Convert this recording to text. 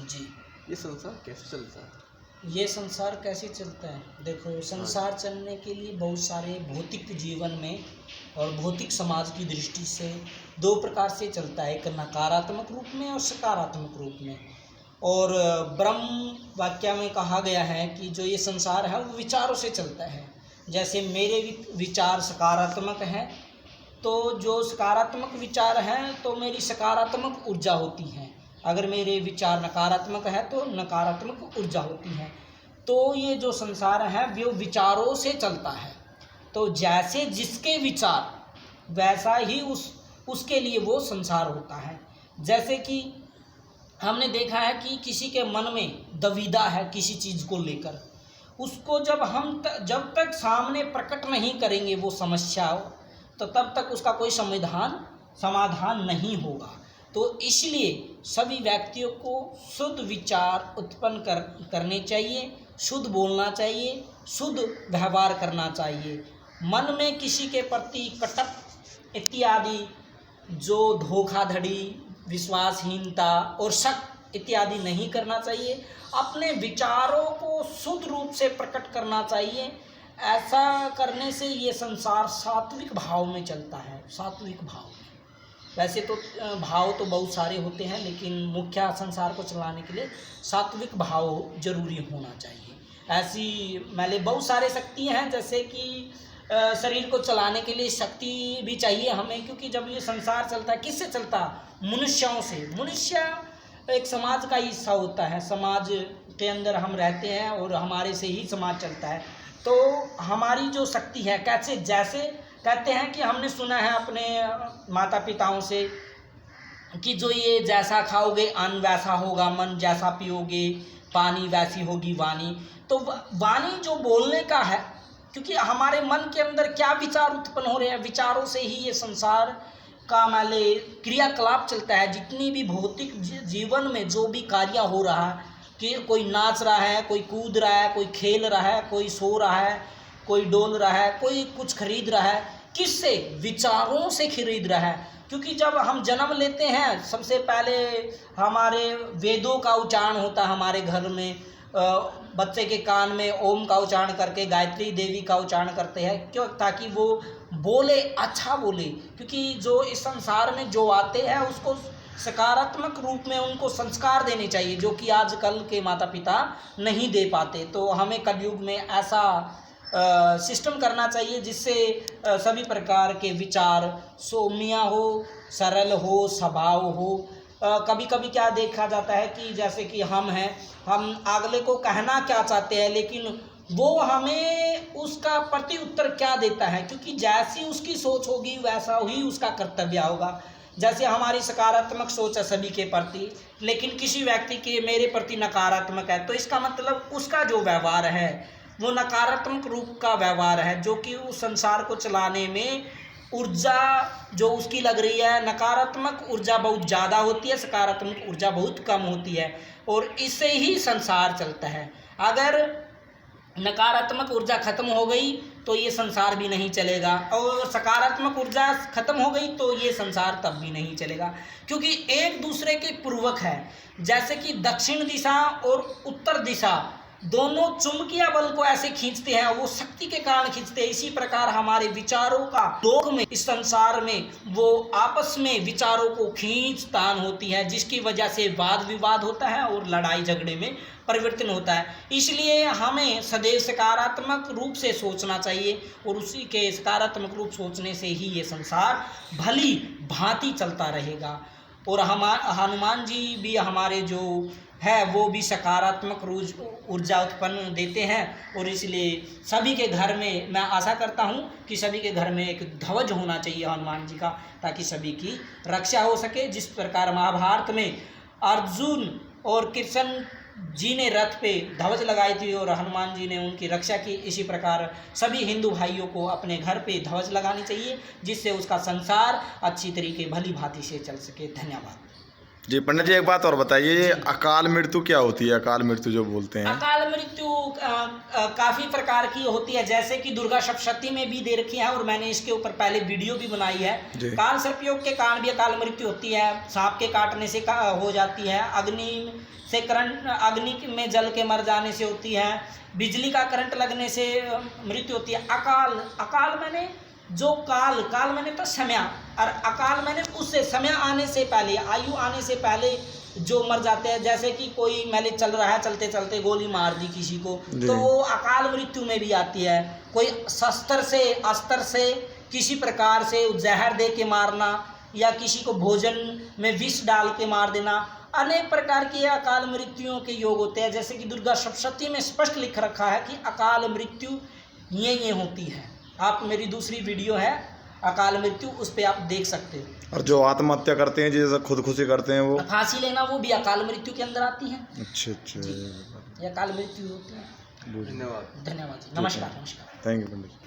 जी। ये संसार कैसे चलता है? ये संसार कैसे चलता है? देखो, संसार चलने के लिए बहुत सारे भौतिक जीवन में और भौतिक समाज की दृष्टि से दो प्रकार से चलता है, एक नकारात्मक रूप में और सकारात्मक रूप में। और ब्रह्म वाक्य में कहा गया है कि जो ये संसार है वो विचारों से चलता है। जैसे मेरे विचार सकारात्मक हैं, तो जो सकारात्मक विचार हैं तो मेरी सकारात्मक ऊर्जा होती है। अगर मेरे विचार नकारात्मक है तो नकारात्मक ऊर्जा होती है। तो ये जो संसार है वो विचारों से चलता है। तो जैसे जिसके विचार वैसा ही उसके लिए वो संसार होता है। जैसे कि हमने देखा है कि किसी के मन में दुविधा है किसी चीज़ को लेकर, उसको जब तक सामने प्रकट नहीं करेंगे वो समस्या तो तब तक उसका कोई समाधान नहीं होगा। तो इसलिए सभी व्यक्तियों को शुद्ध विचार उत्पन्न करने चाहिए, शुद्ध बोलना चाहिए, शुद्ध व्यवहार करना चाहिए। मन में किसी के प्रति कटक इत्यादि, जो धोखाधड़ी, विश्वासहीनता और शक इत्यादि नहीं करना चाहिए। अपने विचारों को शुद्ध रूप से प्रकट करना चाहिए। ऐसा करने से ये संसार सात्विक भाव में चलता है। सात्विक भाव में वैसे तो भाव तो बहुत सारे होते हैं, लेकिन मुख्य संसार को चलाने के लिए सात्विक भाव जरूरी होना चाहिए। ऐसी मैंने बहुत सारे शक्ति हैं, जैसे कि शरीर को चलाने के लिए शक्ति भी चाहिए हमें, क्योंकि जब ये संसार चलता है किससे चलता है? मनुष्यों से। मनुष्य एक समाज का हिस्सा होता है, समाज के अंदर हम रहते हैं और हमारे से ही समाज चलता है। तो हमारी जो शक्ति है कैसे, जैसे कहते हैं कि हमने सुना है अपने माता पिताओं से कि जो ये जैसा खाओगे अन्न वैसा होगा, मन जैसा पियोगे पानी वैसी होगी वाणी। तो वाणी जो बोलने का है, क्योंकि हमारे मन के अंदर क्या विचार उत्पन्न हो रहे हैं, विचारों से ही ये संसार का माले क्रियाकलाप चलता है। जितनी भी भौतिक जीवन में जो भी कार्य हो रहा है, कि कोई नाच रहा है, कोई कूद रहा है, कोई खेल रहा है, कोई सो रहा है, कोई डोल रहा है, कोई कुछ खरीद रहा है, किससे? विचारों से खरीद रहा है। क्योंकि जब हम जन्म लेते हैं सबसे पहले हमारे वेदों का उच्चारण होता है हमारे घर में। बच्चे के कान में ओम का उच्चारण करके गायत्री देवी का उच्चारण करते हैं, क्यों? ताकि वो बोले, अच्छा बोले। क्योंकि जो इस संसार में जो आते हैं उसको सकारात्मक रूप में उनको संस्कार देने चाहिए, जो कि आजकल के माता पिता नहीं दे पाते। तो हमें कलयुग में ऐसा सिस्टम करना चाहिए जिससे सभी प्रकार के विचार सौम्य हो, सरल हो, स्वभाव हो। कभी कभी क्या देखा जाता है कि जैसे कि हम अगले को कहना क्या चाहते हैं, लेकिन वो हमें उसका प्रति उत्तर क्या देता है, क्योंकि जैसी उसकी सोच होगी वैसा ही उसका कर्तव्य होगा। जैसे हमारी सकारात्मक सोच है सभी के प्रति, लेकिन किसी व्यक्ति के मेरे प्रति नकारात्मक है, तो इसका मतलब उसका जो व्यवहार है वो नकारात्मक रूप का व्यवहार है, जो कि उस संसार को चलाने में ऊर्जा जो उसकी लग रही है, नकारात्मक ऊर्जा बहुत ज़्यादा होती है, सकारात्मक ऊर्जा बहुत कम होती है, और इससे ही संसार चलता है। अगर नकारात्मक ऊर्जा खत्म हो गई तो ये संसार भी नहीं चलेगा, और सकारात्मक ऊर्जा खत्म हो गई तो ये संसार तब भी नहीं चलेगा, क्योंकि एक दूसरे के पूर्वक है। जैसे कि दक्षिण दिशा और उत्तर दिशा दोनों चुंबकीय बल को ऐसे खींचते हैं, वो शक्ति के कारण खींचते हैं। इसी प्रकार हमारे विचारों का दोग में, इस संसार में वो आपस में विचारों को खींचतान होती है, जिसकी वजह से वाद विवाद होता है और लड़ाई झगड़े में परिवर्तन होता है। इसलिए हमें सदैव सकारात्मक रूप से सोचना चाहिए, और उसी के सकारात्मक रूप सोचने से ही ये संसार भली भांति चलता रहेगा। और हनुमान जी भी हमारे जो है वो भी सकारात्मक ऊर्जा उत्पन्न देते हैं, और इसलिए सभी के घर में मैं आशा करता हूँ कि सभी के घर में एक ध्वज होना चाहिए हनुमान जी का, ताकि सभी की रक्षा हो सके। जिस प्रकार महाभारत में अर्जुन और कृष्ण जी ने रथ पे ध्वज लगाई थी और हनुमान जी ने उनकी रक्षा की, इसी प्रकार सभी हिंदू भाइयों को अपने घर पे ध्वज लगानी चाहिए, जिससे उसका संसार अच्छी तरीके भली भांति से चल सके। धन्यवाद। जी पंडित जी, एक बात और बताइए, ये अकाल मृत्यु क्या होती है? अकाल मृत्यु जो बोलते हैं। अकाल मृत्यु काफी प्रकार की होती है, जैसे कि दुर्गा सप्तशती में भी दे रखी है और मैंने इसके ऊपर पहले वीडियो भी बनाई है। जी। काल सर्पयोग के कारण भी अकाल मृत्यु होती है, सांप के काटने से हो जाती है, अग्नि से करंट, अग्नि में जल के मर जाने से होती है, बिजली का करंट लगने से मृत्यु होती है। अकाल, अकाल मैंने जो काल, काल मैंने तो समय, और अकाल मैंने उससे समय आने से पहले, आयु आने से पहले जो मर जाते हैं। जैसे कि कोई मैंने चल रहा है, चलते चलते गोली मार दी किसी को, तो वो अकाल मृत्यु में भी आती है। कोई अस्त्र से किसी प्रकार से जहर दे के मारना, या किसी को भोजन में विष डाल के मार देना, अनेक प्रकार की अकाल मृत्युओं के योग होते हैं। जैसे कि दुर्गा सप्तशती में स्पष्ट लिख रखा है कि अकाल मृत्यु ये होती है। आप मेरी दूसरी वीडियो है अकाल मृत्यु, उस पर आप देख सकते हो। और जो आत्महत्या करते हैं, जैसे खुदकुशी करते हैं, वो फांसी लेना, वो भी अकाल मृत्यु के अंदर आती है। अच्छा अच्छा, ये अकाल मृत्यु होती है। धन्यवाद। धन्यवाद जी, नमस्कार। Thank you Pandit ji.